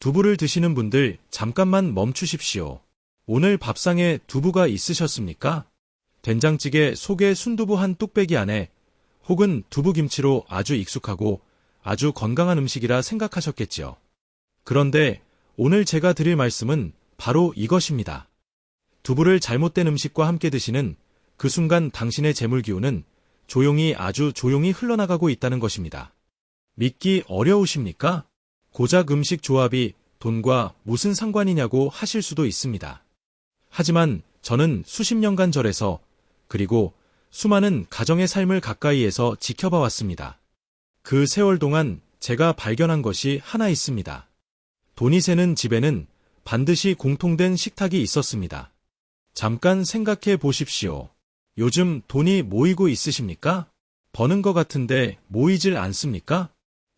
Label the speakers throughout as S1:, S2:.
S1: 두부를 드시는 분들 잠깐만 멈추십시오. 오늘 밥상에 두부가 있으셨습니까? 된장찌개 속에 순두부 한 뚝배기 안에 혹은 두부김치로 아주 익숙하고 아주 건강한 음식이라 생각하셨겠지요. 그런데 오늘 제가 드릴 말씀은 바로 이것입니다. 두부를 잘못된 음식과 함께 드시는 그 순간 당신의 재물기운은 조용히 아주 조용히 흘러나가고 있다는 것입니다. 믿기 어려우십니까? 고작 음식 조합이 돈과 무슨 상관이냐고 하실 수도 있습니다. 하지만 저는 수십 년간 절에서 그리고 수많은 가정의 삶을 가까이에서 지켜봐 왔습니다. 그 세월 동안 제가 발견한 것이 하나 있습니다. 돈이 새는 집에는 반드시 공통된 식탁이 있었습니다. 잠깐 생각해 보십시오. 요즘 돈이 모이고 있으십니까? 버는 것 같은데 모이질 않습니까?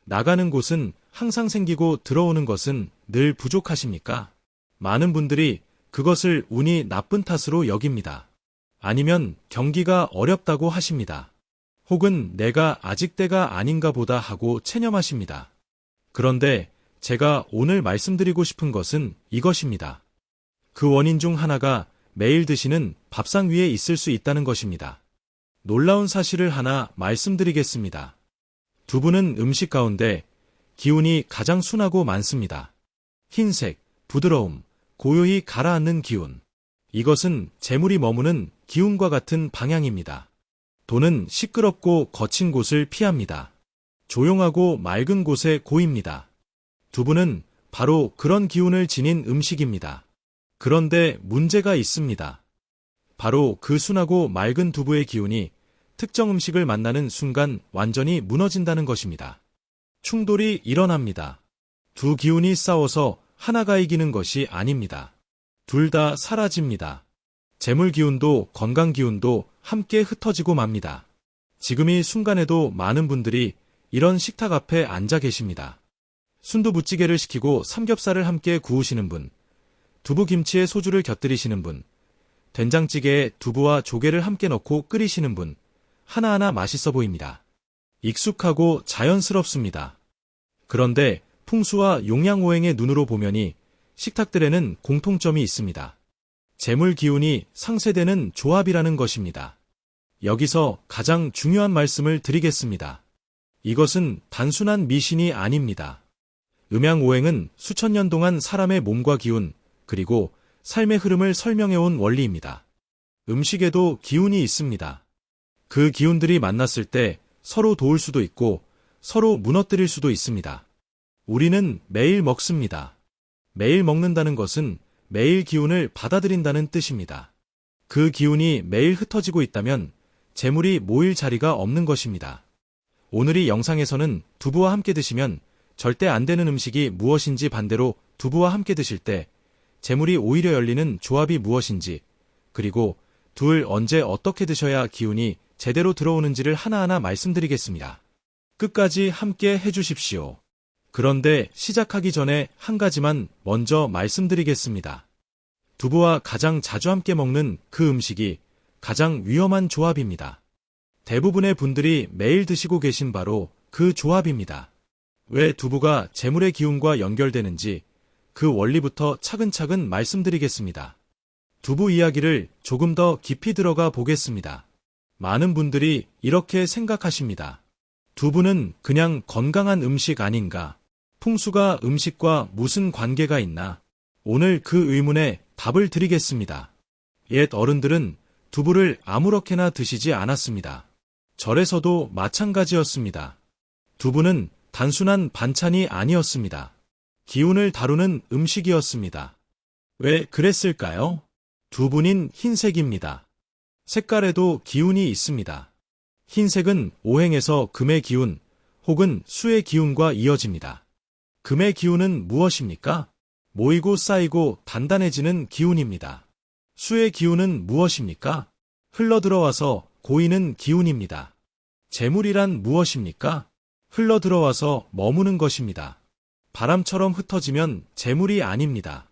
S1: 나가는 곳은 항상 생기고 들어오는 것은 늘 부족하십니까? 많은 분들이 그것을 운이 나쁜 탓으로 여깁니다. 아니면 경기가 어렵다고 하십니다. 혹은 내가 아직 때가 아닌가 보다 하고 체념하십니다. 그런데 제가 오늘 말씀드리고 싶은 것은 이것입니다. 그 원인 중 하나가 매일 드시는 밥상 위에 있을 수 있다는 것입니다. 놀라운 사실을 하나 말씀드리겠습니다. 두부는 음식 가운데 기운이 가장 순하고 많습니다. 흰색, 부드러움, 고요히 가라앉는 기운. 이것은 재물이 머무는 기운과 같은 방향입니다. 돈은 시끄럽고 거친 곳을 피합니다. 조용하고 맑은 곳에 고입니다. 두부는 바로 그런 기운을 지닌 음식입니다. 그런데 문제가 있습니다. 바로 그 순하고 맑은 두부의 기운이 특정 음식을 만나는 순간 완전히 무너진다는 것입니다. 충돌이 일어납니다. 두 기운이 싸워서 하나가 이기는 것이 아닙니다. 둘 다 사라집니다. 재물 기운도 건강 기운도 함께 흩어지고 맙니다. 지금 이 순간에도 많은 분들이 이런 식탁 앞에 앉아 계십니다. 순두부찌개를 시키고 삼겹살을 함께 구우시는 분, 두부김치에 소주를 곁들이시는 분, 된장찌개에 두부와 조개를 함께 넣고 끓이시는 분, 하나하나 맛있어 보입니다. 익숙하고 자연스럽습니다. 그런데 풍수와 용양오행의 눈으로 보면이 식탁들에는 공통점이 있습니다. 재물 기운이 상쇄되는 조합이라는 것입니다. 여기서 가장 중요한 말씀을 드리겠습니다. 이것은 단순한 미신이 아닙니다. 음양오행은 수천 년 동안 사람의 몸과 기운, 그리고 삶의 흐름을 설명해온 원리입니다. 음식에도 기운이 있습니다. 그 기운들이 만났을 때 서로 도울 수도 있고 서로 무너뜨릴 수도 있습니다. 우리는 매일 먹습니다. 매일 먹는다는 것은 매일 기운을 받아들인다는 뜻입니다. 그 기운이 매일 흩어지고 있다면 재물이 모일 자리가 없는 것입니다. 오늘 이 영상에서는 두부와 함께 드시면 절대 안 되는 음식이 무엇인지, 반대로 두부와 함께 드실 때 재물이 오히려 열리는 조합이 무엇인지, 그리고 둘 언제 어떻게 드셔야 기운이 제대로 들어오는지를 하나하나 말씀드리겠습니다. 끝까지 함께 해주십시오. 그런데 시작하기 전에 한 가지만 먼저 말씀드리겠습니다. 두부와 가장 자주 함께 먹는 그 음식이 가장 위험한 조합입니다. 대부분의 분들이 매일 드시고 계신 바로 그 조합입니다. 왜 두부가 재물의 기운과 연결되는지 그 원리부터 차근차근 말씀드리겠습니다. 두부 이야기를 조금 더 깊이 들어가 보겠습니다. 많은 분들이 이렇게 생각하십니다. 두부는 그냥 건강한 음식 아닌가? 풍수가 음식과 무슨 관계가 있나? 오늘 그 의문에 답을 드리겠습니다. 옛 어른들은 두부를 아무렇게나 드시지 않았습니다. 절에서도 마찬가지였습니다. 두부는 단순한 반찬이 아니었습니다. 기운을 다루는 음식이었습니다. 왜 그랬을까요? 두부는 흰색입니다. 색깔에도 기운이 있습니다. 흰색은 오행에서 금의 기운 혹은 수의 기운과 이어집니다. 금의 기운은 무엇입니까? 모이고 쌓이고 단단해지는 기운입니다. 수의 기운은 무엇입니까? 흘러들어와서 고이는 기운입니다. 재물이란 무엇입니까? 흘러들어와서 머무는 것입니다. 바람처럼 흩어지면 재물이 아닙니다.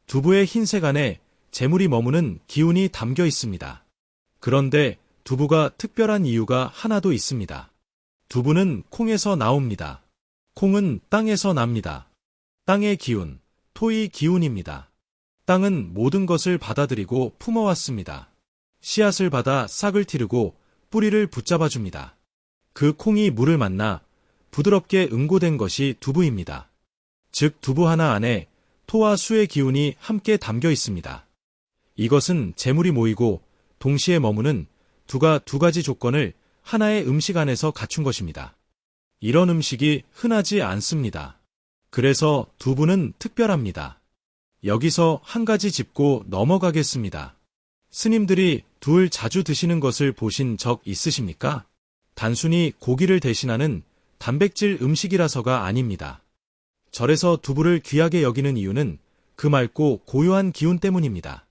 S1: 두부의 흰색 안에 재물이 머무는 기운이 담겨 있습니다. 그런데 두부가 특별한 이유가 하나도 있습니다. 두부는 콩에서 나옵니다. 콩은 땅에서 납니다. 땅의 기운, 토의 기운입니다. 땅은 모든 것을 받아들이고 품어왔습니다. 씨앗을 받아 싹을 티르고 뿌리를 붙잡아줍니다. 그 콩이 물을 만나 부드럽게 응고된 것이 두부입니다. 즉 두부 하나 안에 토와 수의 기운이 함께 담겨 있습니다. 이것은 재물이 모이고 동시에 머무는 두 가지 조건을 하나의 음식 안에서 갖춘 것입니다. 이런 음식이 흔하지 않습니다. 그래서 두부는 특별합니다. 여기서 한 가지 짚고 넘어가겠습니다. 스님들이 두를 자주 드시는 것을 보신 적 있으십니까? 단순히 고기를 대신하는 단백질 음식이라서가 아닙니다. 절에서 두부를 귀하게 여기는 이유는 그 맑고 고요한 기운 때문입니다.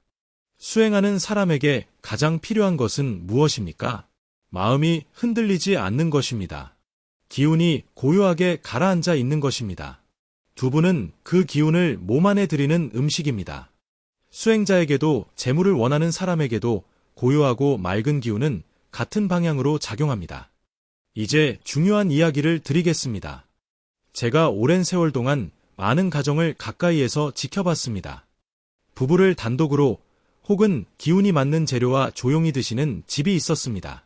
S1: 수행하는 사람에게 가장 필요한 것은 무엇입니까? 마음이 흔들리지 않는 것입니다. 기운이 고요하게 가라앉아 있는 것입니다. 두부는 그 기운을 몸 안에 들이는 음식입니다. 수행자에게도 재물을 원하는 사람에게도 고요하고 맑은 기운은 같은 방향으로 작용합니다. 이제 중요한 이야기를 드리겠습니다. 제가 오랜 세월 동안 많은 가정을 가까이에서 지켜봤습니다. 부부를 단독으로 혹은 기운이 맞는 재료와 조용히 드시는 집이 있었습니다.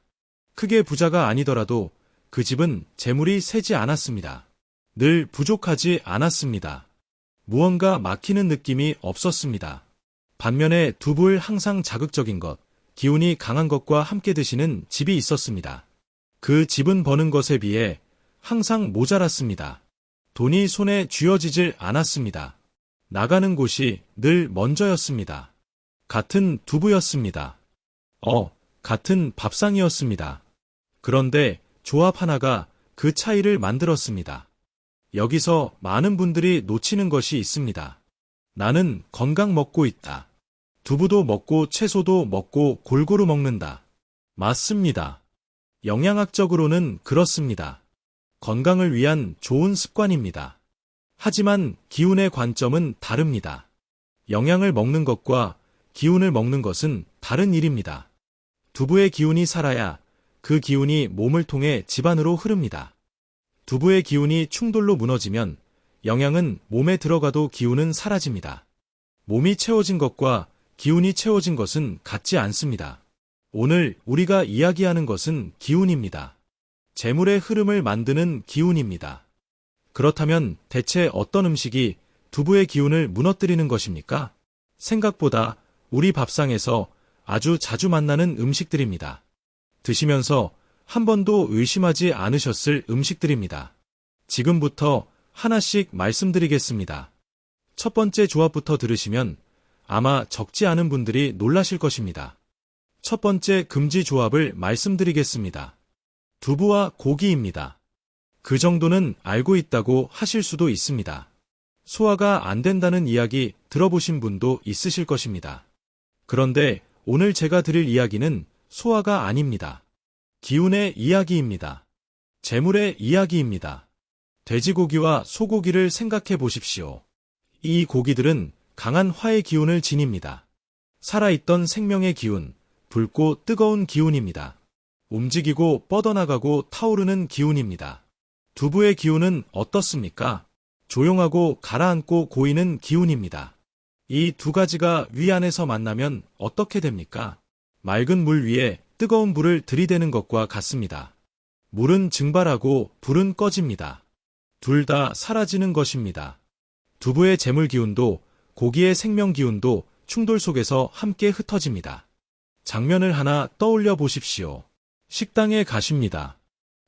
S1: 크게 부자가 아니더라도 그 집은 재물이 새지 않았습니다. 늘 부족하지 않았습니다. 무언가 막히는 느낌이 없었습니다. 반면에 두부를 항상 자극적인 것, 기운이 강한 것과 함께 드시는 집이 있었습니다. 그 집은 버는 것에 비해 항상 모자랐습니다. 돈이 손에 쥐어지질 않았습니다. 나가는 곳이 늘 먼저였습니다. 같은 두부였습니다. 같은 밥상이었습니다. 그런데 조합 하나가 그 차이를 만들었습니다. 여기서 많은 분들이 놓치는 것이 있습니다. 나는 건강 먹고 있다. 두부도 먹고 채소도 먹고 골고루 먹는다. 맞습니다. 영양학적으로는 그렇습니다. 건강을 위한 좋은 습관입니다. 하지만 기운의 관점은 다릅니다. 영양을 먹는 것과 기운을 먹는 것은 다른 일입니다. 두부의 기운이 살아야 그 기운이 몸을 통해 집안으로 흐릅니다. 두부의 기운이 충돌로 무너지면 영양은 몸에 들어가도 기운은 사라집니다. 몸이 채워진 것과 기운이 채워진 것은 같지 않습니다. 오늘 우리가 이야기하는 것은 기운입니다. 재물의 흐름을 만드는 기운입니다. 그렇다면 대체 어떤 음식이 두부의 기운을 무너뜨리는 것입니까? 생각보다 우리 밥상에서 아주 자주 만나는 음식들입니다. 드시면서 한 번도 의심하지 않으셨을 음식들입니다. 지금부터 하나씩 말씀드리겠습니다. 첫 번째 조합부터 들으시면 아마 적지 않은 분들이 놀라실 것입니다. 첫 번째 금지 조합을 말씀드리겠습니다. 두부와 고기입니다. 그 정도는 알고 있다고 하실 수도 있습니다. 소화가 안 된다는 이야기 들어보신 분도 있으실 것입니다. 그런데 오늘 제가 드릴 이야기는 소화가 아닙니다. 기운의 이야기입니다. 재물의 이야기입니다. 돼지고기와 소고기를 생각해 보십시오. 이 고기들은 강한 화의 기운을 지닙니다. 살아있던 생명의 기운, 붉고 뜨거운 기운입니다. 움직이고 뻗어나가고 타오르는 기운입니다. 두부의 기운은 어떻습니까? 조용하고 가라앉고 고이는 기운입니다. 이 두 가지가 위안에서 만나면 어떻게 됩니까? 맑은 물 위에 뜨거운 불을 들이대는 것과 같습니다. 물은 증발하고 불은 꺼집니다. 둘 다 사라지는 것입니다. 두부의 재물 기운도 고기의 생명 기운도 충돌 속에서 함께 흩어집니다. 장면을 하나 떠올려 보십시오. 식당에 가십니다.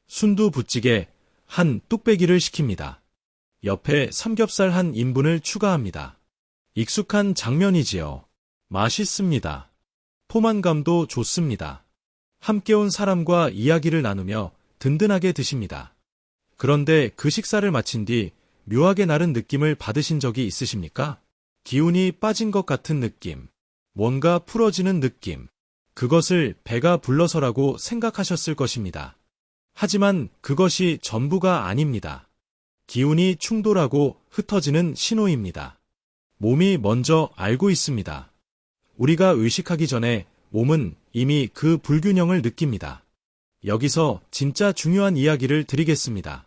S1: 순두부찌개 한 뚝배기를 시킵니다. 옆에 삼겹살 한 인분을 추가합니다. 익숙한 장면이지요. 맛있습니다. 포만감도 좋습니다. 함께 온 사람과 이야기를 나누며 든든하게 드십니다. 그런데 그 식사를 마친 뒤 묘하게 나른 느낌을 받으신 적이 있으십니까? 기운이 빠진 것 같은 느낌, 뭔가 풀어지는 느낌, 그것을 배가 불러서라고 생각하셨을 것입니다. 하지만 그것이 전부가 아닙니다. 기운이 충돌하고 흩어지는 신호입니다. 몸이 먼저 알고 있습니다. 우리가 의식하기 전에 몸은 이미 그 불균형을 느낍니다. 여기서 진짜 중요한 이야기를 드리겠습니다.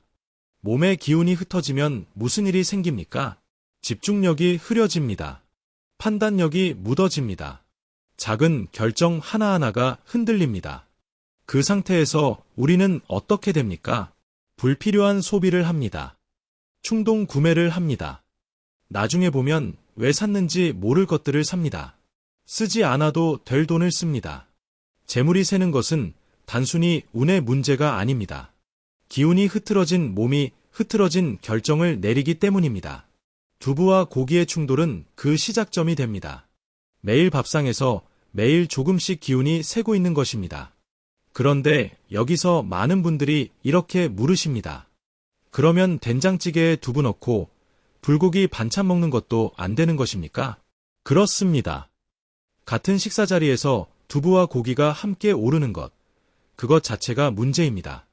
S1: 몸의 기운이 흩어지면 무슨 일이 생깁니까? 집중력이 흐려집니다. 판단력이 묻어집니다. 작은 결정 하나하나가 흔들립니다. 그 상태에서 우리는 어떻게 됩니까? 불필요한 소비를 합니다. 충동 구매를 합니다. 나중에 보면 왜 샀는지 모를 것들을 삽니다. 쓰지 않아도 될 돈을 씁니다. 재물이 새는 것은 단순히 운의 문제가 아닙니다. 기운이 흐트러진 몸이 흐트러진 결정을 내리기 때문입니다. 두부와 고기의 충돌은 그 시작점이 됩니다. 매일 밥상에서 매일 조금씩 기운이 새고 있는 것입니다. 그런데 여기서 많은 분들이 이렇게 물으십니다. 그러면 된장찌개에 두부 넣고 불고기 반찬 먹는 것도 안 되는 것입니까? 그렇습니다. 같은 식사 자리에서 두부와 고기가 함께 오르는 것, 그것 자체가 문제입니다.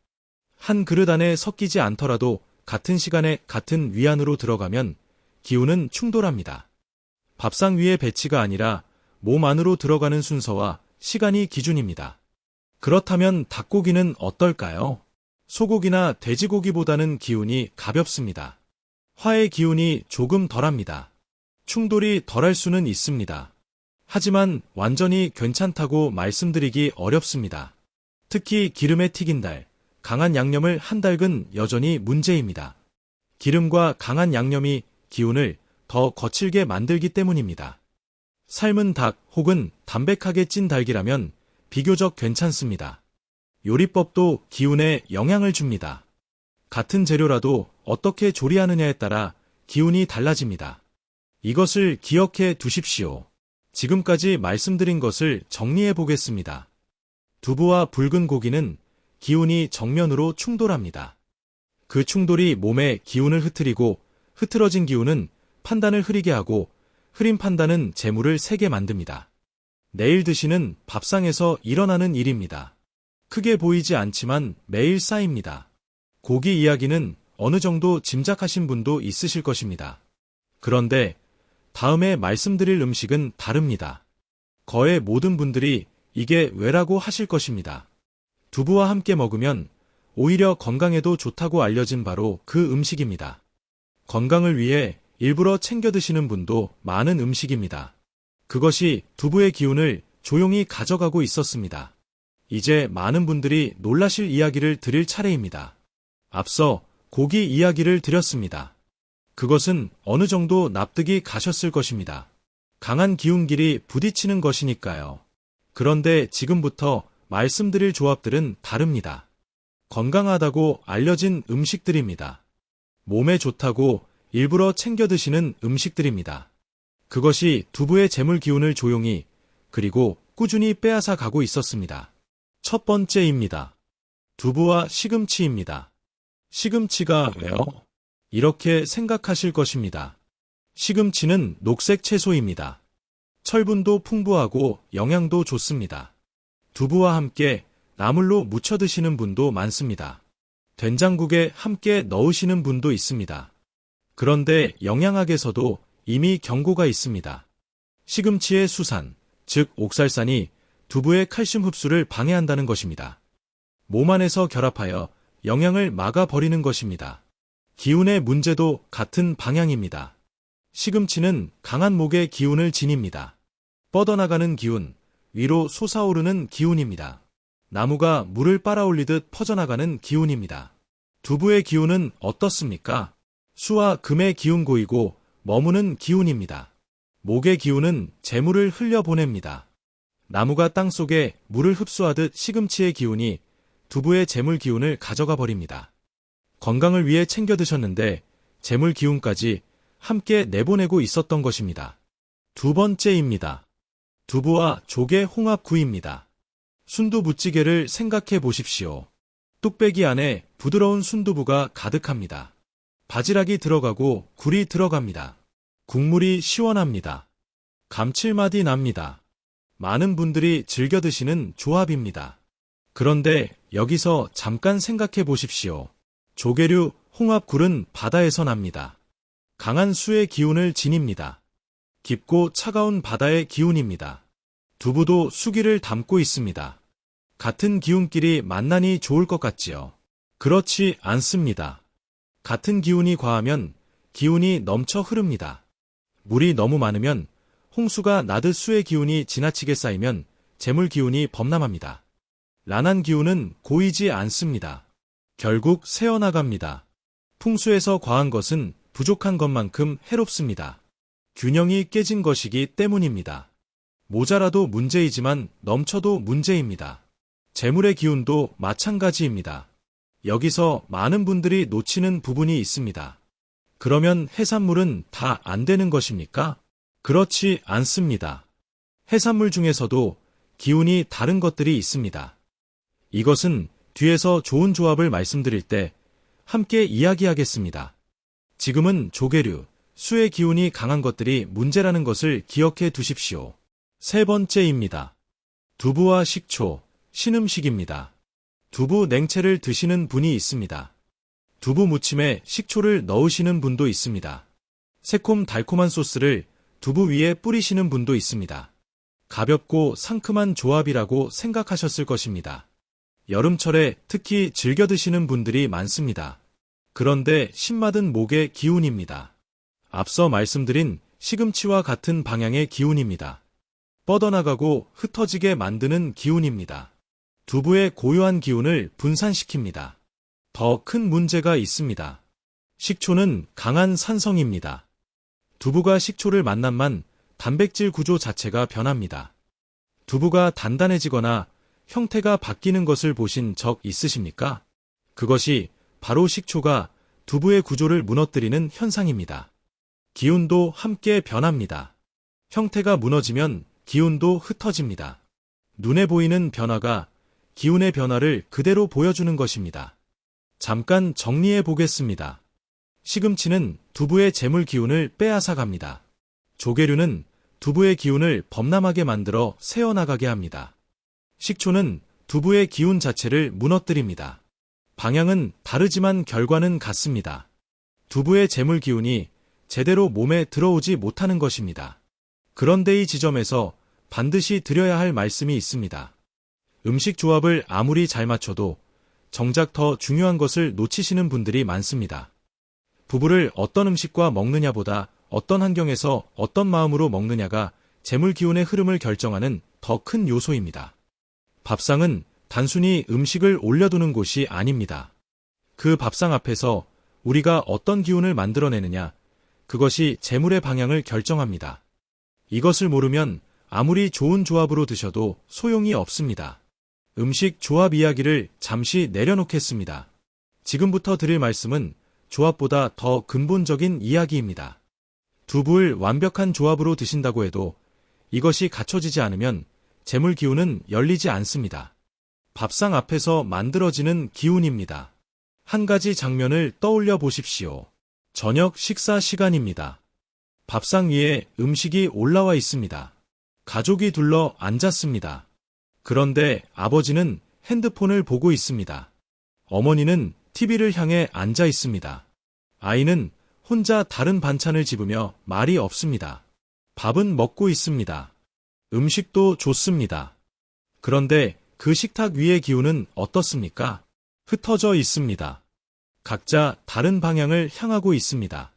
S1: 한 그릇 안에 섞이지 않더라도 같은 시간에 같은 위안으로 들어가면 기운은 충돌합니다. 밥상 위의 배치가 아니라 몸 안으로 들어가는 순서와 시간이 기준입니다. 그렇다면 닭고기는 어떨까요? 소고기나 돼지고기보다는 기운이 가볍습니다. 화의 기운이 조금 덜합니다. 충돌이 덜할 수는 있습니다. 하지만 완전히 괜찮다고 말씀드리기 어렵습니다. 특히 기름에 튀긴 달, 강한 양념을 한 달근 여전히 문제입니다. 기름과 강한 양념이 기운을 더 거칠게 만들기 때문입니다. 삶은 닭 혹은 담백하게 찐 닭이라면 비교적 괜찮습니다. 요리법도 기운에 영향을 줍니다. 같은 재료라도 어떻게 조리하느냐에 따라 기운이 달라집니다. 이것을 기억해 두십시오. 지금까지 말씀드린 것을 정리해 보겠습니다. 두부와 붉은 고기는 기운이 정면으로 충돌합니다. 그 충돌이 몸의 기운을 흐트리고 흐트러진 기운은 판단을 흐리게 하고 흐린 판단은 재물을 새게 만듭니다. 내일 드시는 밥상에서 일어나는 일입니다. 크게 보이지 않지만 매일 쌓입니다. 고기 이야기는 어느 정도 짐작하신 분도 있으실 것입니다. 그런데 다음에 말씀드릴 음식은 다릅니다. 거의 모든 분들이 이게 왜라고 하실 것입니다. 두부와 함께 먹으면 오히려 건강에도 좋다고 알려진 바로 그 음식입니다. 건강을 위해 일부러 챙겨 드시는 분도 많은 음식입니다. 그것이 두부의 기운을 조용히 가져가고 있었습니다. 이제 많은 분들이 놀라실 이야기를 드릴 차례입니다. 앞서 고기 이야기를 드렸습니다. 그것은 어느 정도 납득이 가셨을 것입니다. 강한 기운끼리 부딪히는 것이니까요. 그런데 지금부터 말씀드릴 조합들은 다릅니다. 건강하다고 알려진 음식들입니다. 몸에 좋다고 일부러 챙겨 드시는 음식들입니다. 그것이 두부의 재물 기운을 조용히 그리고 꾸준히 빼앗아 가고 있었습니다. 첫 번째입니다. 두부와 시금치입니다. 시금치가 왜요? 이렇게 생각하실 것입니다. 시금치는 녹색 채소입니다. 철분도 풍부하고 영양도 좋습니다. 두부와 함께 나물로 무쳐 드시는 분도 많습니다. 된장국에 함께 넣으시는 분도 있습니다. 그런데 영양학에서도 이미 경고가 있습니다. 시금치의 수산, 즉 옥살산이 두부의 칼슘 흡수를 방해한다는 것입니다. 몸 안에서 결합하여 영양을 막아버리는 것입니다. 기운의 문제도 같은 방향입니다. 시금치는 강한 목의 기운을 지닙니다. 뻗어나가는 기운, 위로 솟아오르는 기운입니다. 나무가 물을 빨아올리듯 퍼져나가는 기운입니다. 두부의 기운은 어떻습니까? 수와 금의 기운 고이고 머무는 기운입니다. 목의 기운은 재물을 흘려보냅니다. 나무가 땅속에 물을 흡수하듯 시금치의 기운이 두부의 재물 기운을 가져가 버립니다. 건강을 위해 챙겨 드셨는데 재물 기운까지 함께 내보내고 있었던 것입니다. 두 번째입니다. 두부와 조개 홍합구이입니다. 순두부찌개를 생각해 보십시오. 뚝배기 안에 부드러운 순두부가 가득합니다. 바지락이 들어가고 굴이 들어갑니다. 국물이 시원합니다. 감칠맛이 납니다. 많은 분들이 즐겨 드시는 조합입니다. 그런데 여기서 잠깐 생각해 보십시오. 조개류 홍합굴은 바다에서 납니다. 강한 수의 기운을 지닙니다. 깊고 차가운 바다의 기운입니다. 두부도 수기를 담고 있습니다. 같은 기운끼리 만나니 좋을 것 같지요. 그렇지 않습니다. 같은 기운이 과하면 기운이 넘쳐 흐릅니다. 물이 너무 많으면 홍수가 나듯 수의 기운이 지나치게 쌓이면 재물 기운이 범람합니다. 란한 기운은 고이지 않습니다. 결국 새어나갑니다. 풍수에서 과한 것은 부족한 것만큼 해롭습니다. 균형이 깨진 것이기 때문입니다. 모자라도 문제이지만 넘쳐도 문제입니다. 재물의 기운도 마찬가지입니다. 여기서 많은 분들이 놓치는 부분이 있습니다. 그러면 해산물은 다 안 되는 것입니까? 그렇지 않습니다. 해산물 중에서도 기운이 다른 것들이 있습니다. 이것은 뒤에서 좋은 조합을 말씀드릴 때 함께 이야기하겠습니다. 지금은 조개류, 수의 기운이 강한 것들이 문제라는 것을 기억해 두십시오. 세 번째입니다. 두부와 식초, 신음식입니다. 두부 냉채를 드시는 분이 있습니다. 두부 무침에 식초를 넣으시는 분도 있습니다. 새콤달콤한 소스를 두부 위에 뿌리시는 분도 있습니다. 가볍고 상큼한 조합이라고 생각하셨을 것입니다. 여름철에 특히 즐겨 드시는 분들이 많습니다. 그런데 신맛은 목의 기운입니다. 앞서 말씀드린 시금치와 같은 방향의 기운입니다. 뻗어나가고 흩어지게 만드는 기운입니다. 두부의 고유한 기운을 분산시킵니다. 더 큰 문제가 있습니다. 식초는 강한 산성입니다. 두부가 식초를 만남만 단백질 구조 자체가 변합니다. 두부가 단단해지거나 형태가 바뀌는 것을 보신 적 있으십니까? 그것이 바로 식초가 두부의 구조를 무너뜨리는 현상입니다. 기운도 함께 변합니다. 형태가 무너지면 기운도 흩어집니다. 눈에 보이는 변화가 기운의 변화를 그대로 보여주는 것입니다. 잠깐 정리해 보겠습니다. 시금치는 두부의 재물 기운을 빼앗아갑니다. 조개류는 두부의 기운을 범람하게 만들어 새어나가게 합니다. 식초는 두부의 기운 자체를 무너뜨립니다. 방향은 다르지만 결과는 같습니다. 두부의 재물 기운이 제대로 몸에 들어오지 못하는 것입니다. 그런데 이 지점에서 반드시 드려야 할 말씀이 있습니다. 음식 조합을 아무리 잘 맞춰도 정작 더 중요한 것을 놓치시는 분들이 많습니다. 두부를 어떤 음식과 먹느냐보다 어떤 환경에서 어떤 마음으로 먹느냐가 재물 기운의 흐름을 결정하는 더 큰 요소입니다. 밥상은 단순히 음식을 올려두는 곳이 아닙니다. 그 밥상 앞에서 우리가 어떤 기운을 만들어내느냐, 그것이 재물의 방향을 결정합니다. 이것을 모르면 아무리 좋은 조합으로 드셔도 소용이 없습니다. 음식 조합 이야기를 잠시 내려놓겠습니다. 지금부터 드릴 말씀은 조합보다 더 근본적인 이야기입니다. 두부를 완벽한 조합으로 드신다고 해도 이것이 갖춰지지 않으면 재물 기운은 열리지 않습니다. 밥상 앞에서 만들어지는 기운입니다. 한 가지 장면을 떠올려 보십시오. 저녁 식사 시간입니다. 밥상 위에 음식이 올라와 있습니다. 가족이 둘러 앉았습니다. 그런데 아버지는 핸드폰을 보고 있습니다. 어머니는 TV를 향해 앉아 있습니다. 아이는 혼자 다른 반찬을 집으며 말이 없습니다. 밥은 먹고 있습니다. 음식도 좋습니다. 그런데 그 식탁 위의 기운은 어떻습니까? 흩어져 있습니다. 각자 다른 방향을 향하고 있습니다.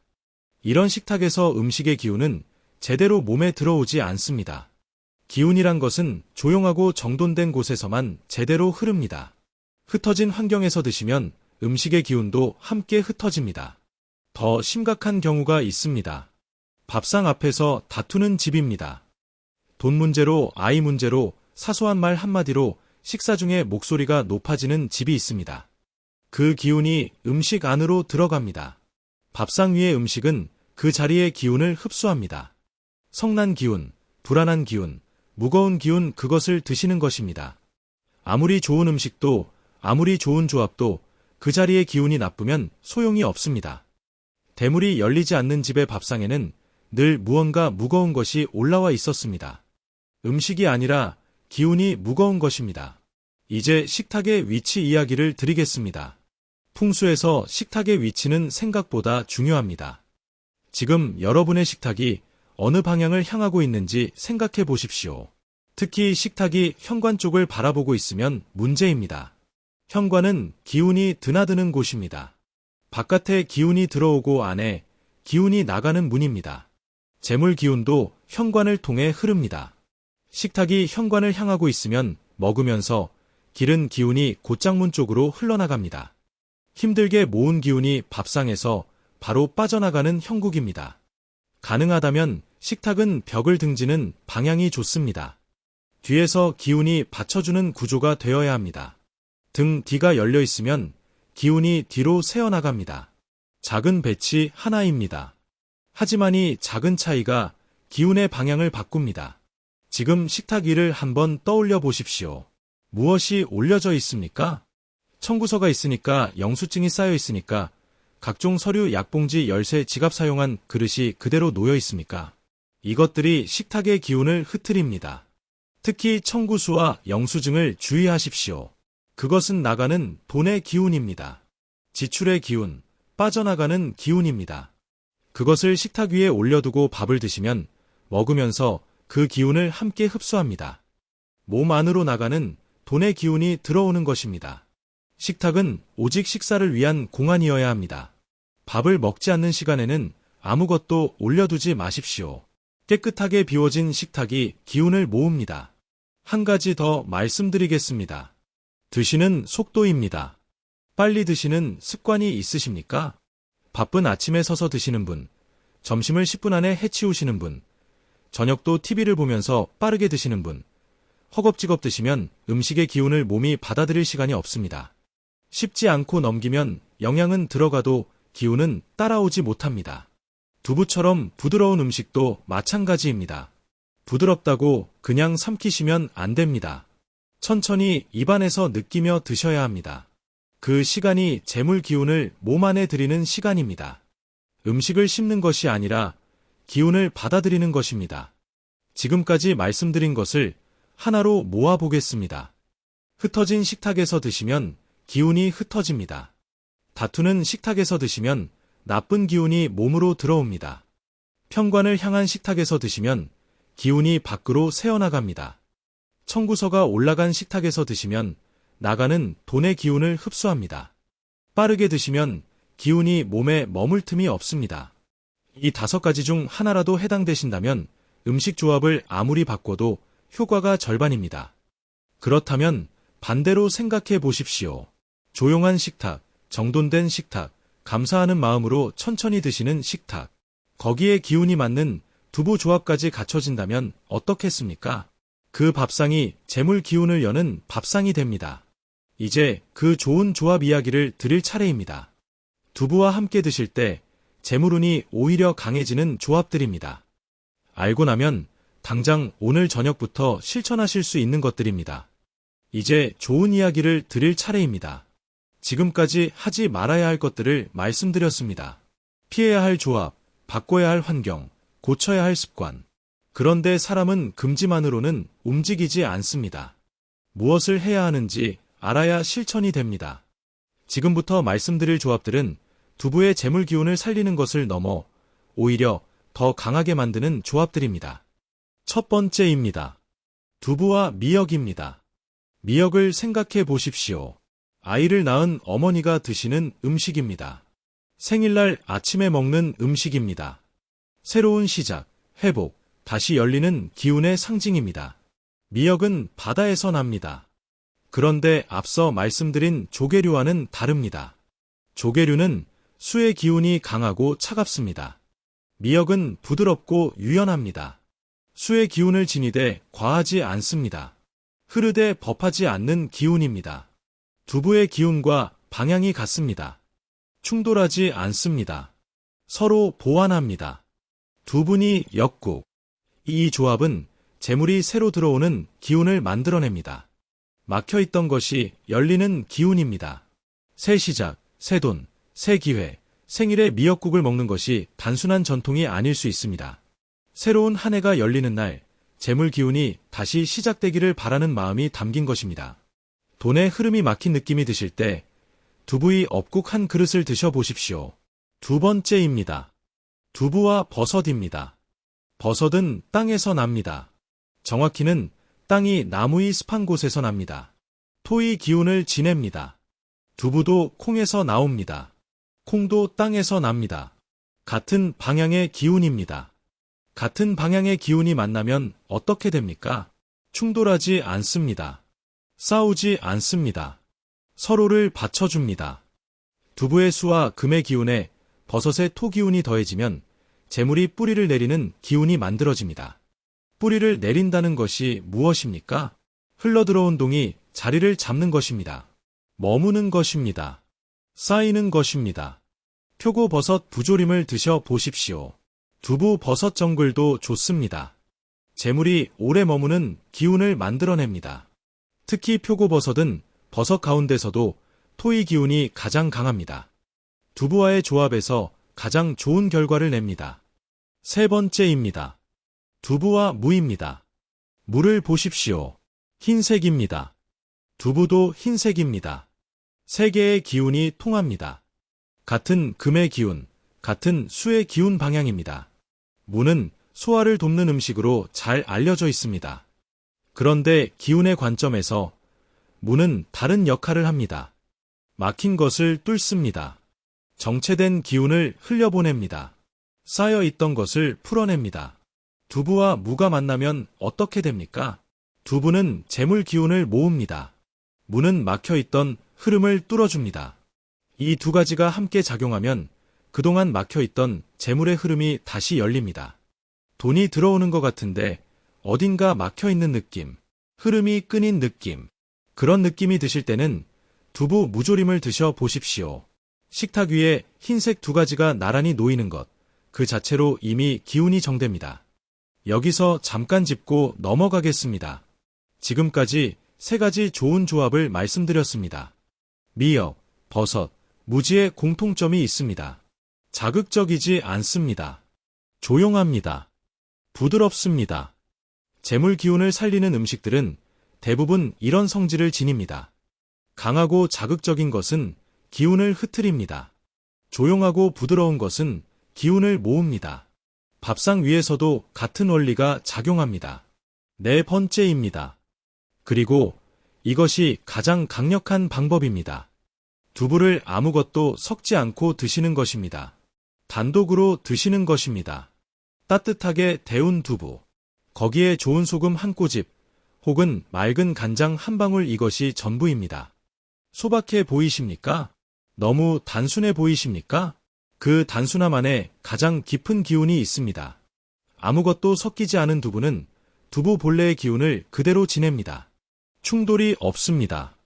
S1: 이런 식탁에서 음식의 기운은 제대로 몸에 들어오지 않습니다. 기운이란 것은 조용하고 정돈된 곳에서만 제대로 흐릅니다. 흩어진 환경에서 드시면 음식의 기운도 함께 흩어집니다. 더 심각한 경우가 있습니다. 밥상 앞에서 다투는 집입니다. 돈 문제로, 아이 문제로, 사소한 말 한마디로 식사 중에 목소리가 높아지는 집이 있습니다. 그 기운이 음식 안으로 들어갑니다. 밥상 위의 음식은 그 자리의 기운을 흡수합니다. 성난 기운, 불안한 기운, 무거운 기운, 그것을 드시는 것입니다. 아무리 좋은 음식도, 아무리 좋은 조합도 그 자리의 기운이 나쁘면 소용이 없습니다. 대물이 열리지 않는 집의 밥상에는 늘 무언가 무거운 것이 올라와 있었습니다. 음식이 아니라 기운이 무거운 것입니다. 이제 식탁의 위치 이야기를 드리겠습니다. 풍수에서 식탁의 위치는 생각보다 중요합니다. 지금 여러분의 식탁이 어느 방향을 향하고 있는지 생각해 보십시오. 특히 식탁이 현관 쪽을 바라보고 있으면 문제입니다. 현관은 기운이 드나드는 곳입니다. 바깥에 기운이 들어오고 안에 기운이 나가는 문입니다. 재물 기운도 현관을 통해 흐릅니다. 식탁이 현관을 향하고 있으면 먹으면서 기른 기운이 곧장문 쪽으로 흘러나갑니다. 힘들게 모은 기운이 밥상에서 바로 빠져나가는 형국입니다. 가능하다면 식탁은 벽을 등지는 방향이 좋습니다. 뒤에서 기운이 받쳐주는 구조가 되어야 합니다. 등 뒤가 열려 있으면 기운이 뒤로 새어나갑니다. 작은 배치 하나입니다. 하지만 이 작은 차이가 기운의 방향을 바꿉니다. 지금 식탁 위를 한번 떠올려 보십시오. 무엇이 올려져 있습니까? 청구서가 있으니까, 영수증이 쌓여 있으니까, 각종 서류, 약봉지, 열쇠, 지갑 사용한 그릇이 그대로 놓여 있습니까? 이것들이 식탁의 기운을 흐트립니다. 특히 청구서와 영수증을 주의하십시오. 그것은 나가는 돈의 기운입니다. 지출의 기운, 빠져나가는 기운입니다. 그것을 식탁 위에 올려두고 밥을 드시면 먹으면서 그 기운을 함께 흡수합니다. 몸 안으로 나가는 돈의 기운이 들어오는 것입니다. 식탁은 오직 식사를 위한 공간이어야 합니다. 밥을 먹지 않는 시간에는 아무것도 올려두지 마십시오. 깨끗하게 비워진 식탁이 기운을 모읍니다. 한 가지 더 말씀드리겠습니다. 드시는 속도입니다. 빨리 드시는 습관이 있으십니까? 바쁜 아침에 서서 드시는 분, 점심을 10분 안에 해치우시는 분, 저녁도 TV를 보면서 빠르게 드시는 분, 허겁지겁 드시면 음식의 기운을 몸이 받아들일 시간이 없습니다. 씹지 않고 넘기면 영양은 들어가도 기운은 따라오지 못합니다. 두부처럼 부드러운 음식도 마찬가지입니다. 부드럽다고 그냥 삼키시면 안 됩니다. 천천히 입안에서 느끼며 드셔야 합니다. 그 시간이 재물 기운을 몸 안에 들이는 시간입니다. 음식을 씹는 것이 아니라 기운을 받아들이는 것입니다. 지금까지 말씀드린 것을 하나로 모아보겠습니다. 흩어진 식탁에서 드시면 기운이 흩어집니다. 다투는 식탁에서 드시면 나쁜 기운이 몸으로 들어옵니다. 편관을 향한 식탁에서 드시면 기운이 밖으로 새어나갑니다. 청구서가 올라간 식탁에서 드시면 나가는 돈의 기운을 흡수합니다. 빠르게 드시면 기운이 몸에 머물 틈이 없습니다. 이 5가지 중 하나라도 해당되신다면 음식 조합을 아무리 바꿔도 효과가 절반입니다. 그렇다면 반대로 생각해 보십시오. 조용한 식탁, 정돈된 식탁, 감사하는 마음으로 천천히 드시는 식탁, 거기에 기운이 맞는 두부 조합까지 갖춰진다면 어떻겠습니까? 그 밥상이 재물 기운을 여는 밥상이 됩니다. 이제 그 좋은 조합 이야기를 드릴 차례입니다. 두부와 함께 드실 때 재물운이 오히려 강해지는 조합들입니다. 알고 나면 당장 오늘 저녁부터 실천하실 수 있는 것들입니다. 이제 좋은 이야기를 드릴 차례입니다. 지금까지 하지 말아야 할 것들을 말씀드렸습니다. 피해야 할 조합, 바꿔야 할 환경, 고쳐야 할 습관. 그런데 사람은 금지만으로는 움직이지 않습니다. 무엇을 해야 하는지 알아야 실천이 됩니다. 지금부터 말씀드릴 조합들은 두부의 재물 기운을 살리는 것을 넘어 오히려 더 강하게 만드는 조합들입니다. 첫 번째입니다. 두부와 미역입니다. 미역을 생각해 보십시오. 아이를 낳은 어머니가 드시는 음식입니다. 생일날 아침에 먹는 음식입니다. 새로운 시작, 회복, 다시 열리는 기운의 상징입니다. 미역은 바다에서 납니다. 그런데 앞서 말씀드린 조개류와는 다릅니다. 조개류는 수의 기운이 강하고 차갑습니다. 미역은 부드럽고 유연합니다. 수의 기운을 지니되 과하지 않습니다. 흐르되 법하지 않는 기운입니다. 두부의 기운과 방향이 같습니다. 충돌하지 않습니다. 서로 보완합니다. 두 분이 역국. 이 조합은 재물이 새로 들어오는 기운을 만들어냅니다. 막혀있던 것이 열리는 기운입니다. 새 시작, 새 돈, 새 기회, 생일에 미역국을 먹는 것이 단순한 전통이 아닐 수 있습니다. 새로운 한 해가 열리는 날, 재물 기운이 다시 시작되기를 바라는 마음이 담긴 것입니다. 돈의 흐름이 막힌 느낌이 드실 때 두부의 업국 한 그릇을 드셔보십시오. 두 번째입니다. 두부와 버섯입니다. 버섯은 땅에서 납니다. 정확히는 땅이 나무의 습한 곳에서 납니다. 토의 기운을 지냅니다. 두부도 콩에서 나옵니다. 콩도 땅에서 납니다. 같은 방향의 기운입니다. 같은 방향의 기운이 만나면 어떻게 됩니까? 충돌하지 않습니다. 싸우지 않습니다. 서로를 받쳐줍니다. 두부의 수와 금의 기운에 버섯의 토 기운이 더해지면 재물이 뿌리를 내리는 기운이 만들어집니다. 뿌리를 내린다는 것이 무엇입니까? 흘러들어온 동이 자리를 잡는 것입니다. 머무는 것입니다. 쌓이는 것입니다. 표고버섯 부조림을 드셔 보십시오. 두부 버섯 정글도 좋습니다. 재물이 오래 머무는 기운을 만들어냅니다. 특히 표고버섯은 버섯 가운데서도 토의 기운이 가장 강합니다. 두부와의 조합에서 가장 좋은 결과를 냅니다. 세 번째입니다. 두부와 무입니다. 무를 보십시오. 흰색입니다. 두부도 흰색입니다. 세 개의 기운이 통합니다. 같은 금의 기운, 같은 수의 기운 방향입니다. 무는 소화를 돕는 음식으로 잘 알려져 있습니다. 그런데 기운의 관점에서 무는 다른 역할을 합니다. 막힌 것을 뚫습니다. 정체된 기운을 흘려보냅니다. 쌓여있던 것을 풀어냅니다. 두부와 무가 만나면 어떻게 됩니까? 두부는 재물 기운을 모읍니다. 무는 막혀있던 흐름을 뚫어줍니다. 이 두 가지가 함께 작용하면 그동안 막혀있던 재물의 흐름이 다시 열립니다. 돈이 들어오는 것 같은데 어딘가 막혀있는 느낌, 흐름이 끊인 느낌, 그런 느낌이 드실 때는 두부 무조림을 드셔 보십시오. 식탁 위에 흰색 두 가지가 나란히 놓이는 것, 그 자체로 이미 기운이 정됩니다. 여기서 잠깐 짚고 넘어가겠습니다. 지금까지 세 가지 좋은 조합을 말씀드렸습니다. 미역, 버섯, 무지의 공통점이 있습니다. 자극적이지 않습니다. 조용합니다. 부드럽습니다. 재물 기운을 살리는 음식들은 대부분 이런 성질을 지닙니다. 강하고 자극적인 것은 기운을 흐트립니다. 조용하고 부드러운 것은 기운을 모읍니다. 밥상 위에서도 같은 원리가 작용합니다. 네 번째입니다. 그리고 이것이 가장 강력한 방법입니다. 두부를 아무것도 섞지 않고 드시는 것입니다. 단독으로 드시는 것입니다. 따뜻하게 데운 두부, 거기에 좋은 소금 한 꼬집, 혹은 맑은 간장 한 방울, 이것이 전부입니다. 소박해 보이십니까? 너무 단순해 보이십니까? 그 단순함 안에 가장 깊은 기운이 있습니다. 아무것도 섞이지 않은 두부는 두부 본래의 기운을 그대로 지냅니다. 충돌이 없습니다.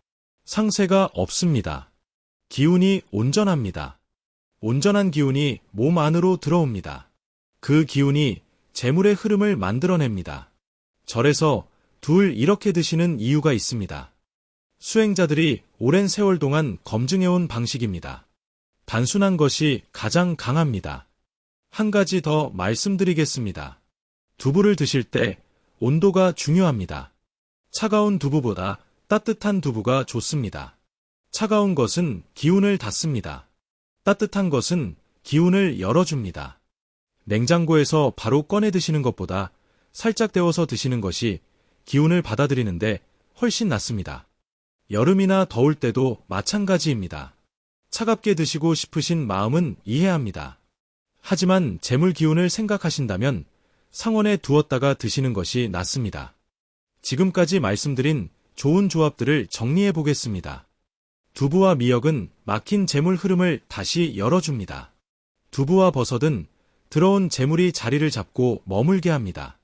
S1: 상쇄가 없습니다. 기운이 온전합니다. 온전한 기운이 몸 안으로 들어옵니다. 그 기운이 재물의 흐름을 만들어냅니다. 절에서 둘 이렇게 드시는 이유가 있습니다. 수행자들이 오랜 세월 동안 검증해온 방식입니다. 단순한 것이 가장 강합니다. 한 가지 더 말씀드리겠습니다. 두부를 드실 때 온도가 중요합니다. 차가운 두부보다 따뜻한 두부가 좋습니다. 차가운 것은 기운을 닫습니다. 따뜻한 것은 기운을 열어줍니다. 냉장고에서 바로 꺼내 드시는 것보다 살짝 데워서 드시는 것이 기운을 받아들이는데 훨씬 낫습니다. 여름이나 더울 때도 마찬가지입니다. 차갑게 드시고 싶으신 마음은 이해합니다. 하지만 재물 기운을 생각하신다면 상온에 두었다가 드시는 것이 낫습니다. 지금까지 말씀드린 좋은 조합들을 정리해 보겠습니다. 두부와 미역은 막힌 재물 흐름을 다시 열어줍니다. 두부와 버섯은 들어온 재물이 자리를 잡고 머물게 합니다.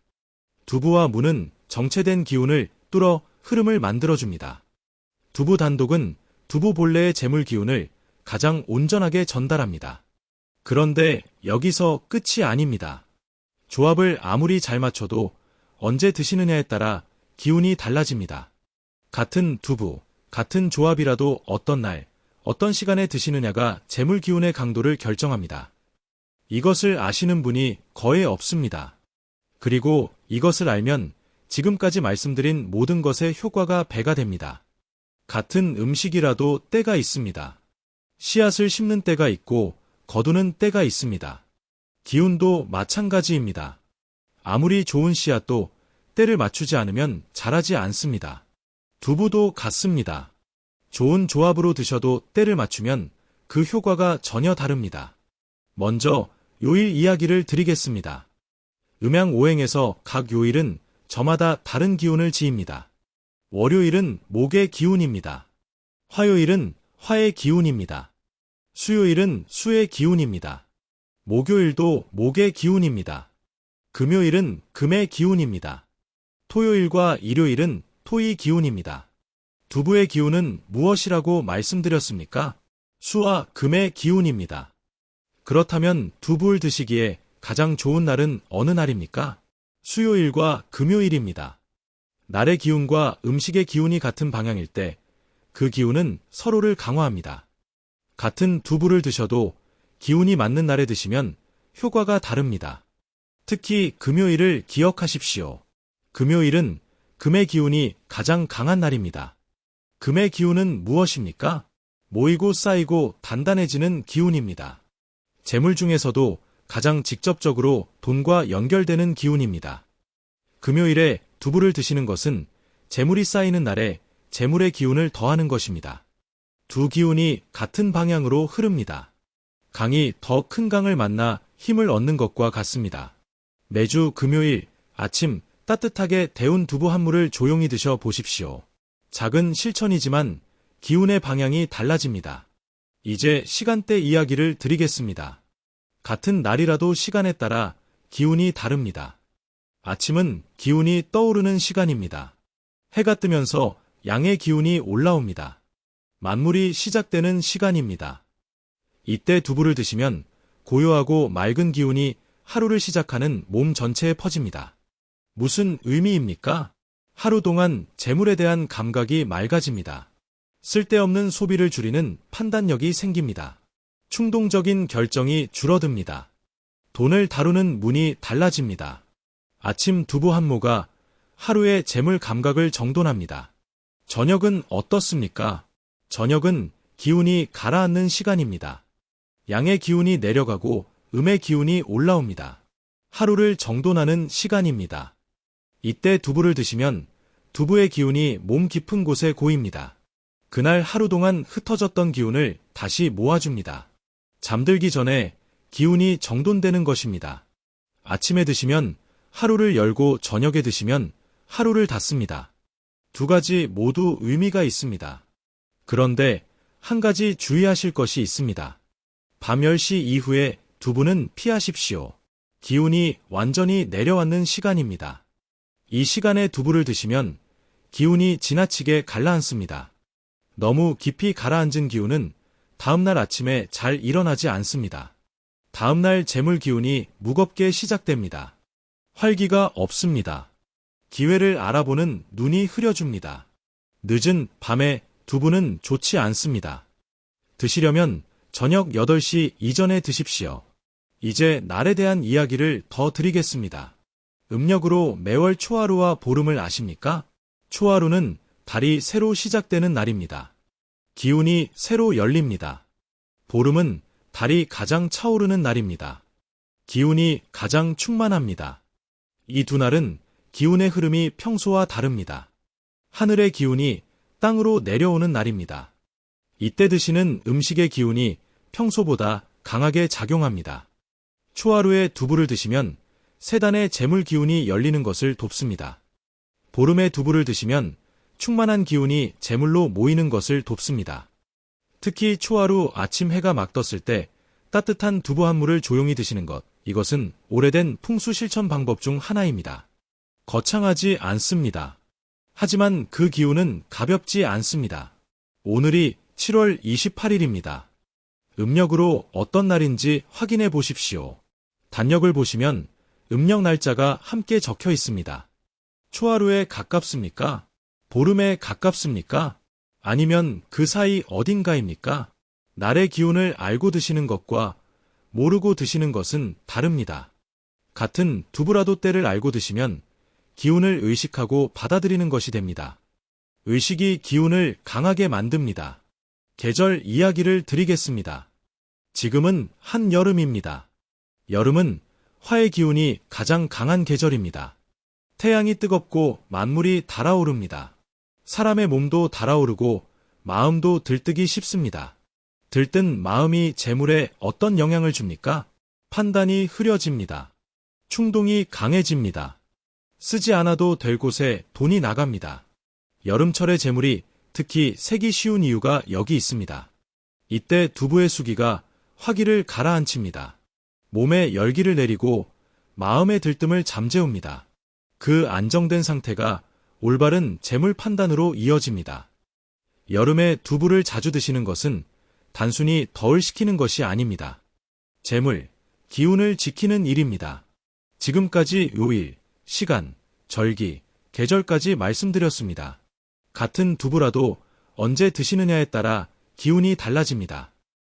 S1: 두부와 무는 정체된 기운을 뚫어 흐름을 만들어줍니다. 두부 단독은 두부 본래의 재물 기운을 가장 온전하게 전달합니다. 그런데 여기서 끝이 아닙니다. 조합을 아무리 잘 맞춰도 언제 드시느냐에 따라 기운이 달라집니다. 같은 두부, 같은 조합이라도 어떤 날, 어떤 시간에 드시느냐가 재물 기운의 강도를 결정합니다. 이것을 아시는 분이 거의 없습니다. 그리고 이것을 알면 지금까지 말씀드린 모든 것의 효과가 배가 됩니다. 같은 음식이라도 때가 있습니다. 씨앗을 심는 때가 있고 거두는 때가 있습니다. 기운도 마찬가지입니다. 아무리 좋은 씨앗도 때를 맞추지 않으면 자라지 않습니다. 두부도 같습니다. 좋은 조합으로 드셔도 때를 맞추면 그 효과가 전혀 다릅니다. 먼저 요일 이야기를 드리겠습니다. 음양오행에서 각 요일은 저마다 다른 기운을 지입니다. 월요일은 목의 기운입니다. 화요일은 화의 기운입니다. 수요일은 수의 기운입니다. 목요일도 목의 기운입니다. 금요일은 금의 기운입니다. 토요일과 일요일은 토의 기운입니다. 두부의 기운은 무엇이라고 말씀드렸습니까? 수와 금의 기운입니다. 그렇다면 두부를 드시기에 가장 좋은 날은 어느 날입니까? 수요일과 금요일입니다. 날의 기운과 음식의 기운이 같은 방향일 때 그 기운은 서로를 강화합니다. 같은 두부를 드셔도 기운이 맞는 날에 드시면 효과가 다릅니다. 특히 금요일을 기억하십시오. 금요일은 금의 기운이 가장 강한 날입니다. 금의 기운은 무엇입니까? 모이고 쌓이고 단단해지는 기운입니다. 재물 중에서도 가장 직접적으로 돈과 연결되는 기운입니다. 금요일에 두부를 드시는 것은 재물이 쌓이는 날에 재물의 기운을 더하는 것입니다. 두 기운이 같은 방향으로 흐릅니다. 강이 더 큰 강을 만나 힘을 얻는 것과 같습니다. 매주 금요일 아침 따뜻하게 데운 두부 한 무를 조용히 드셔 보십시오. 작은 실천이지만 기운의 방향이 달라집니다. 이제 시간대 이야기를 드리겠습니다. 같은 날이라도 시간에 따라 기운이 다릅니다. 아침은 기운이 떠오르는 시간입니다. 해가 뜨면서 양의 기운이 올라옵니다. 만물이 시작되는 시간입니다. 이때 두부를 드시면 고요하고 맑은 기운이 하루를 시작하는 몸 전체에 퍼집니다. 무슨 의미입니까? 하루 동안 재물에 대한 감각이 맑아집니다. 쓸데없는 소비를 줄이는 판단력이 생깁니다. 충동적인 결정이 줄어듭니다. 돈을 다루는 문이 달라집니다. 아침 두부 한 모가 하루의 재물 감각을 정돈합니다. 저녁은 어떻습니까? 저녁은 기운이 가라앉는 시간입니다. 양의 기운이 내려가고 음의 기운이 올라옵니다. 하루를 정돈하는 시간입니다. 이때 두부를 드시면 두부의 기운이 몸 깊은 곳에 고입니다. 그날 하루 동안 흩어졌던 기운을 다시 모아줍니다. 잠들기 전에 기운이 정돈되는 것입니다. 아침에 드시면 하루를 열고 저녁에 드시면 하루를 닫습니다. 두 가지 모두 의미가 있습니다. 그런데 한 가지 주의하실 것이 있습니다. 밤 10시 이후에 두부는 피하십시오. 기운이 완전히 내려앉는 시간입니다. 이 시간에 두부를 드시면 기운이 지나치게 가라앉습니다. 너무 깊이 가라앉은 기운은 다음날 아침에 잘 일어나지 않습니다. 다음날 재물 기운이 무겁게 시작됩니다. 활기가 없습니다. 기회를 알아보는 눈이 흐려줍니다. 늦은 밤에 두부는 좋지 않습니다. 드시려면 저녁 8시 이전에 드십시오. 이제 날에 대한 이야기를 더 드리겠습니다. 음력으로 매월 초하루와 보름을 아십니까? 초하루는 달이 새로 시작되는 날입니다. 기운이 새로 열립니다. 보름은 달이 가장 차오르는 날입니다. 기운이 가장 충만합니다. 이 두 날은 기운의 흐름이 평소와 다릅니다. 하늘의 기운이 땅으로 내려오는 날입니다. 이때 드시는 음식의 기운이 평소보다 강하게 작용합니다. 초하루에 두부를 드시면 세단의 재물 기운이 열리는 것을 돕습니다. 보름에 두부를 드시면 충만한 기운이 재물로 모이는 것을 돕습니다. 특히 초하루 아침 해가 막 떴을 때 따뜻한 두부 한 무를 조용히 드시는 것, 이것은 오래된 풍수 실천 방법 중 하나입니다. 거창하지 않습니다. 하지만 그 기운은 가볍지 않습니다. 오늘이 7월 28일입니다. 음력으로 어떤 날인지 확인해 보십시오. 단력을 보시면 음력 날짜가 함께 적혀 있습니다. 초하루에 가깝습니까? 보름에 가깝습니까? 아니면 그 사이 어딘가입니까? 날의 기운을 알고 드시는 것과 모르고 드시는 것은 다릅니다. 같은 두부라도 때를 알고 드시면 기운을 의식하고 받아들이는 것이 됩니다. 의식이 기운을 강하게 만듭니다. 계절 이야기를 드리겠습니다. 지금은 한여름입니다. 여름은 화의 기운이 가장 강한 계절입니다. 태양이 뜨겁고 만물이 달아오릅니다. 사람의 몸도 달아오르고 마음도 들뜨기 쉽습니다. 들뜬 마음이 재물에 어떤 영향을 줍니까? 판단이 흐려집니다. 충동이 강해집니다. 쓰지 않아도 될 곳에 돈이 나갑니다. 여름철의 재물이 특히 새기 쉬운 이유가 여기 있습니다. 이때 두부의 수기가 화기를 가라앉힙니다. 몸에 열기를 내리고 마음의 들뜸을 잠재웁니다. 그 안정된 상태가 올바른 재물 판단으로 이어집니다. 여름에 두부를 자주 드시는 것은 단순히 덜 시키는 것이 아닙니다. 재물, 기운을 지키는 일입니다. 지금까지 요일, 시간, 절기, 계절까지 말씀드렸습니다. 같은 두부라도 언제 드시느냐에 따라 기운이 달라집니다.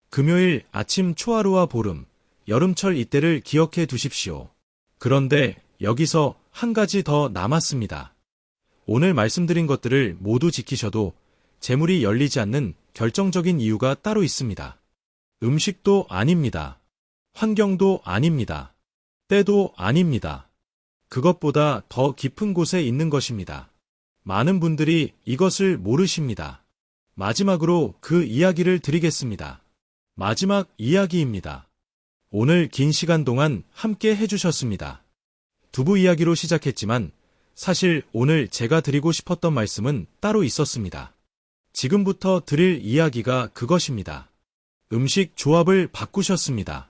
S1: 금요일 아침 초하루와 보름, 여름철 이때를 기억해 두십시오. 그런데 여기서 한 가지 더 남았습니다. 오늘 말씀드린 것들을 모두 지키셔도 재물이 열리지 않는 결정적인 이유가 따로 있습니다. 음식도 아닙니다. 환경도 아닙니다. 때도 아닙니다. 그것보다 더 깊은 곳에 있는 것입니다. 많은 분들이 이것을 모르십니다. 마지막으로 그 이야기를 드리겠습니다. 마지막 이야기입니다. 오늘 긴 시간 동안 함께 해주셨습니다. 두부 이야기로 시작했지만 사실 오늘 제가 드리고 싶었던 말씀은 따로 있었습니다. 지금부터 드릴 이야기가 그것입니다. 음식 조합을 바꾸셨습니다.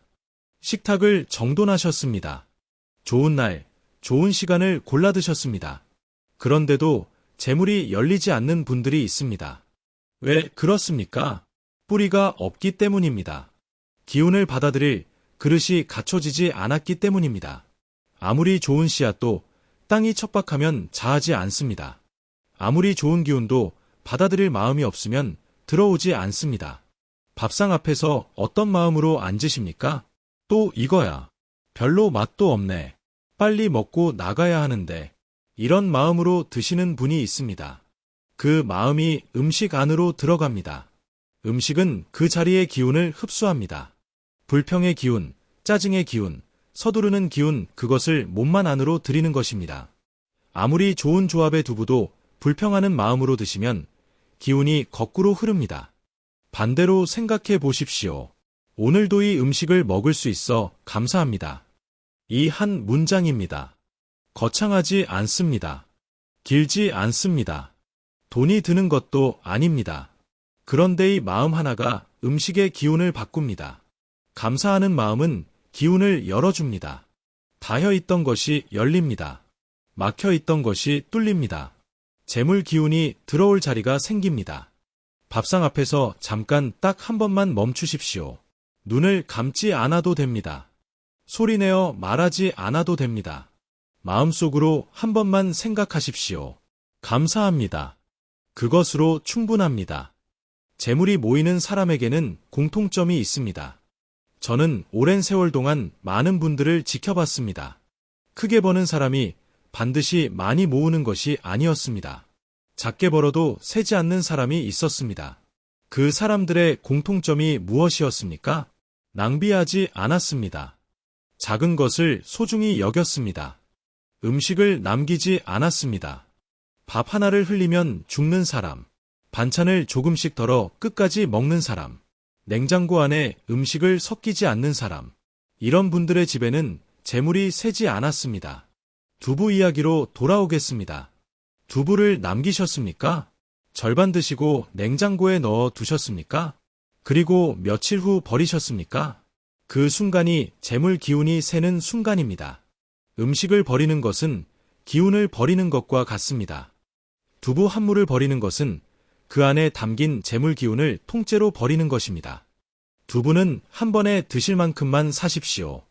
S1: 식탁을 정돈하셨습니다. 좋은 날, 좋은 시간을 골라 드셨습니다. 그런데도 재물이 열리지 않는 분들이 있습니다. 왜 그렇습니까? 뿌리가 없기 때문입니다. 기운을 받아들일 그릇이 갖춰지지 않았기 때문입니다. 아무리 좋은 씨앗도 땅이 척박하면 자라지 않습니다. 아무리 좋은 기운도 받아들일 마음이 없으면 들어오지 않습니다. 밥상 앞에서 어떤 마음으로 앉으십니까? 또 이거야. 별로 맛도 없네. 빨리 먹고 나가야 하는데. 이런 마음으로 드시는 분이 있습니다. 그 마음이 음식 안으로 들어갑니다. 음식은 그 자리의 기운을 흡수합니다. 불평의 기운, 짜증의 기운, 서두르는 기운, 그것을 몸만 안으로 들이는 것입니다. 아무리 좋은 조합의 두부도 불평하는 마음으로 드시면 기운이 거꾸로 흐릅니다. 반대로 생각해 보십시오. 오늘도 이 음식을 먹을 수 있어 감사합니다. 이 한 문장입니다. 거창하지 않습니다. 길지 않습니다. 돈이 드는 것도 아닙니다. 그런데 이 마음 하나가 음식의 기운을 바꿉니다. 감사하는 마음은 기운을 열어줍니다. 닫혀있던 것이 열립니다. 막혀있던 것이 뚫립니다. 재물 기운이 들어올 자리가 생깁니다. 밥상 앞에서 잠깐 딱 한 번만 멈추십시오. 눈을 감지 않아도 됩니다. 소리내어 말하지 않아도 됩니다. 마음속으로 한 번만 생각하십시오. 감사합니다. 그것으로 충분합니다. 재물이 모이는 사람에게는 공통점이 있습니다. 저는 오랜 세월 동안 많은 분들을 지켜봤습니다. 크게 버는 사람이 반드시 많이 모으는 것이 아니었습니다. 작게 벌어도 새지 않는 사람이 있었습니다. 그 사람들의 공통점이 무엇이었습니까? 낭비하지 않았습니다. 작은 것을 소중히 여겼습니다. 음식을 남기지 않았습니다. 밥 하나를 흘리면 죽는 사람, 반찬을 조금씩 덜어 끝까지 먹는 사람, 냉장고 안에 음식을 섞이지 않는 사람, 이런 분들의 집에는 재물이 새지 않았습니다. 두부 이야기로 돌아오겠습니다. 두부를 남기셨습니까? 절반 드시고 냉장고에 넣어 두셨습니까? 그리고 며칠 후 버리셨습니까? 그 순간이 재물 기운이 새는 순간입니다. 음식을 버리는 것은 기운을 버리는 것과 같습니다. 두부 한 무를 버리는 것은 그 안에 담긴 재물 기운을 통째로 버리는 것입니다. 두부는 한 번에 드실 만큼만 사십시오.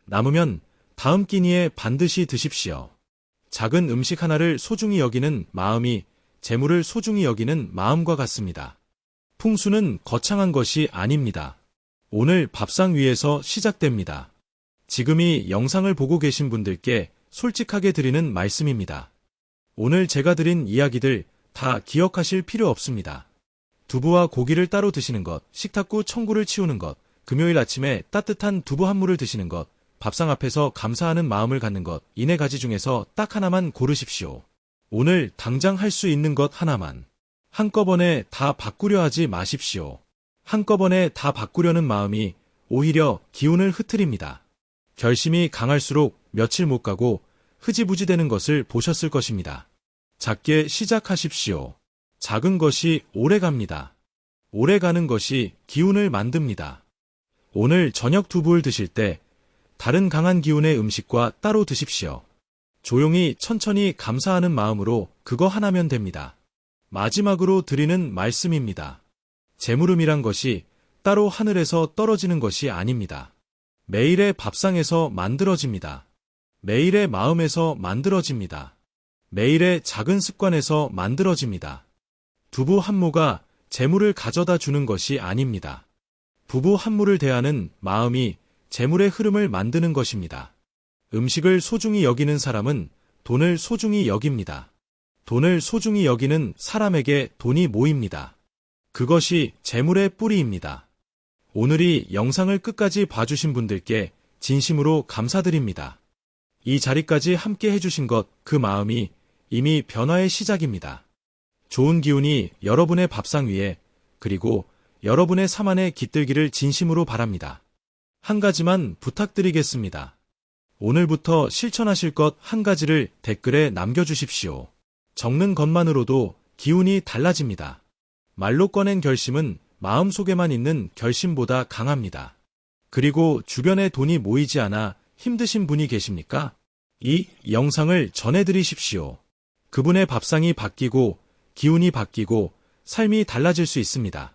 S1: 남으면 다음 끼니에 반드시 드십시오. 작은 음식 하나를 소중히 여기는 마음이 재물을 소중히 여기는 마음과 같습니다. 풍수는 거창한 것이 아닙니다. 오늘 밥상 위에서 시작됩니다. 지금 이 영상을 보고 계신 분들께 솔직하게 드리는 말씀입니다. 오늘 제가 드린 이야기들 다 기억하실 필요 없습니다. 두부와 고기를 따로 드시는 것, 식탁구 청구를 치우는 것, 금요일 아침에 따뜻한 두부 한 무를 드시는 것, 밥상 앞에서 감사하는 마음을 갖는 것, 이 네 가지 중에서 딱 하나만 고르십시오. 오늘 당장 할 수 있는 것 하나만. 한꺼번에 다 바꾸려 하지 마십시오. 한꺼번에 다 바꾸려는 마음이 오히려 기운을 흐트립니다. 결심이 강할수록 며칠 못 가고 흐지부지 되는 것을 보셨을 것입니다. 작게 시작하십시오. 작은 것이 오래 갑니다. 오래 가는 것이 기운을 만듭니다. 오늘 저녁 두부를 드실 때 다른 강한 기운의 음식과 따로 드십시오. 조용히 천천히 감사하는 마음으로 그거 하나면 됩니다. 마지막으로 드리는 말씀입니다. 재물음이란 것이 따로 하늘에서 떨어지는 것이 아닙니다. 매일의 밥상에서 만들어집니다. 매일의 마음에서 만들어집니다. 매일의 작은 습관에서 만들어집니다. 두부 한 모가 재물을 가져다 주는 것이 아닙니다. 부부 한 모를 대하는 마음이 재물의 흐름을 만드는 것입니다. 음식을 소중히 여기는 사람은 돈을 소중히 여깁니다. 돈을 소중히 여기는 사람에게 돈이 모입니다. 그것이 재물의 뿌리입니다. 오늘 이 영상을 끝까지 봐주신 분들께 진심으로 감사드립니다. 이 자리까지 함께 해주신 것, 그 마음이 이미 변화의 시작입니다. 좋은 기운이 여러분의 밥상 위에, 그리고 여러분의 삶 안에 깃들기를 진심으로 바랍니다. 한 가지만 부탁드리겠습니다. 오늘부터 실천하실 것 한 가지를 댓글에 남겨주십시오. 적는 것만으로도 기운이 달라집니다. 말로 꺼낸 결심은 마음속에만 있는 결심보다 강합니다. 그리고 주변에 돈이 모이지 않아 힘드신 분이 계십니까? 이 영상을 전해드리십시오. 그분의 밥상이 바뀌고 기운이 바뀌고 삶이 달라질 수 있습니다.